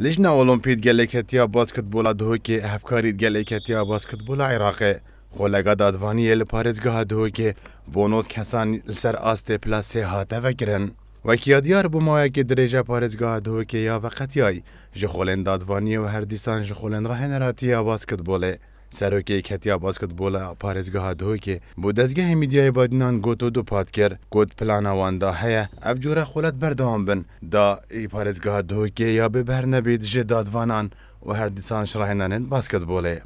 لجنة أولمبيد گلکتیا باسکتبولا دهوکی هفکاری گلکتیا باسکتبولا عراق خلقا دادوانی لپارزگاه دهوکی بونوت کسان لسر آست پلاسی هاته وکرن وکیا دیار بمایه که درجه پارزگاه دهوکی یا وقتیای جخولن دادوانی و هر دیسان جخولن راه نراتیا باسکتبوله سروکی کتیا باسکتبولا پارزگاه دهوکی بو دزگه میدیای بادینان گوتو دو پادکر گوت پلانا واندا هیا افجوره خولت بردام بن دا ای پارزگاه دهوکی یا به بر نبید جه دادوانان و هر دیسان شراهنانن باسکتبوله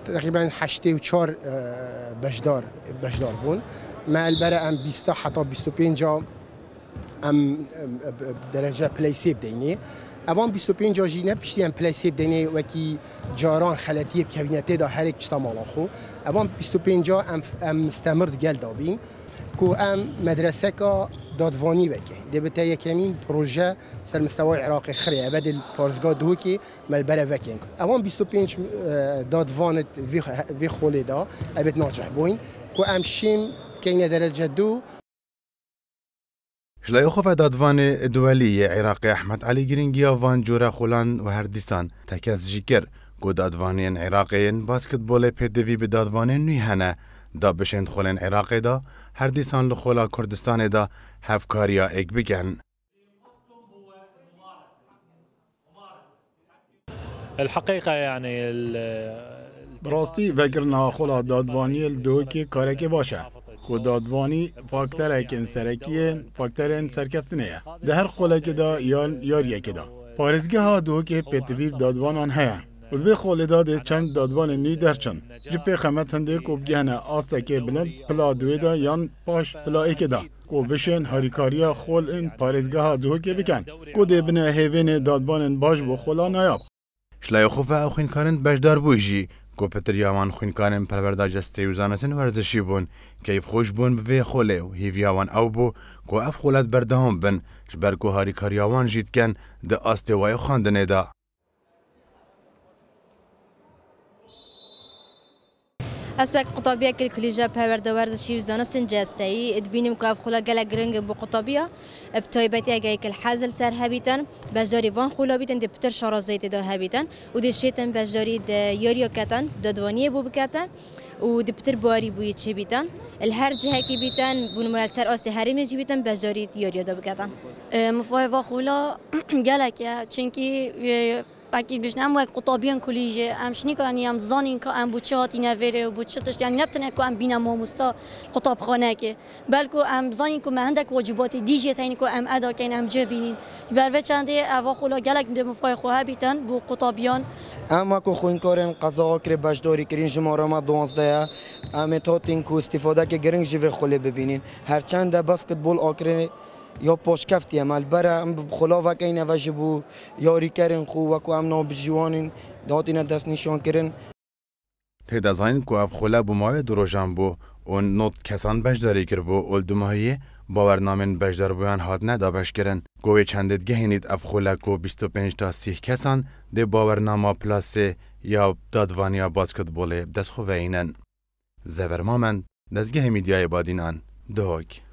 تقریبا 84 بشدار بون مع البرا ام 20 حتى 25 ام درجه پلیسی بدینی اوان 25 جینه پشتی ام پلیسی بدینی وکی جاران خلطی بکوینته دا هر یک چتا مالا خو اوان 25 ام مستمر گل دابین کو ام مدرسه کا دادوانی وکی دبته یکمین پروژه سر مستوى عراقي خري ابد البارزگاه دهوکی ملبره وکینگ اوان 25 دادوانت وی خولی دا ابد ناجح بوین کو ام شیم کینه درجه دو شلایخوف دادوان دولی عراقی احمد علی گرینگیا وان جورا خولان و هر دیسان تکز جیکر کو دادوانین عراقیین باسکتبول پدوی به دادوانین نوی هنه دا بشند خولن عراقی دا هر دیسان لخولا کردستان دا هفکاریا اک بگن الحقيقة يعني براستی فکرنا خلا دادوانی الدوکی کارکی باشه کو دادوانی فاکتر اکن سرکیه فاکتر سرکفتنه ده هر خلا که دا یار یکی دا پارزگه ها دوکی پتوی دادوانان هیا و دوی خالی داده چند دادوان نی درچن جپی خمت هنده کو بگهنه آسته که بلند پلا دوی دا یان پاش پلا ایک دا کو بشن هاریکاریا خول این پارزگه ها دوکی بکن کو ده بنه هیوین دادوان باش بو خلا نایاب شلایخوف او خوینکارن بشدار بویجی کو پتریاوان خوینکارن پرورده جسته و زانستن ورزشی بون کیف خوش بون به خوله و هیویاوان او بو کو اف خولت بردهم بن جبر کو هاریکاریاوان جید کن ده آسته وای خواندنه دا اسوک قطابیه که کلیجا پرورده ورزشی و زانستن جسته‌ای ادبینیم که افخلا گله گرنگ بو قطابیه بتایبتی اگه که الحزل سر هبیتن بجاری وان خولا بیتن ده پتر شارازیت ده هبیتن و ده شیتن بجاری ده یاریا کتن دادوانیه بو بکتن و ده پتر باری بوی چه بیتن الهر جهه کی بیتن بونمال سر آسی هریمی چه بیتن بجاری یاریا ده بکتن مفای وخولا گله که چنکی باقی بجنم وقت قطابیان کلیجه امشنی که ام زانین که ام بچه هاتی نویره و بچه تش یعنی نبتنه که ام بینم ماموستا قطاب خانه که بلکه ام زانین که مهندک واجبات دیجی تاین که ام ادا کن ام جبینین بروی چنده اوا خلا گلک دمفای خواه بیتن بو قطابیان اما که خوین کارن قضا کر باشداری کرین جماره ما 12 ام تاتین که استفاده که گرنگ جوی خله ببینین هرچند بسکتبال آکرین یا پاشکفتی عمل برای خلا و که نوجبو یاری کردن خو و که هم نابجوانین دادین دست نشان کردن. تدازین که اف خلا بمای دروژان بو اون نوت کسان بجداری کرد بو اولدمایی باورنامن بجدار بیان هات ندابش کردن. گوی چندت گهینید اف خلا کو 25 تا 30 کسان ده باورنامه پلاس یا دادوانیا باسکتبال دست خوینن. زورمامن دستگاه میدیای بادینان دهوک.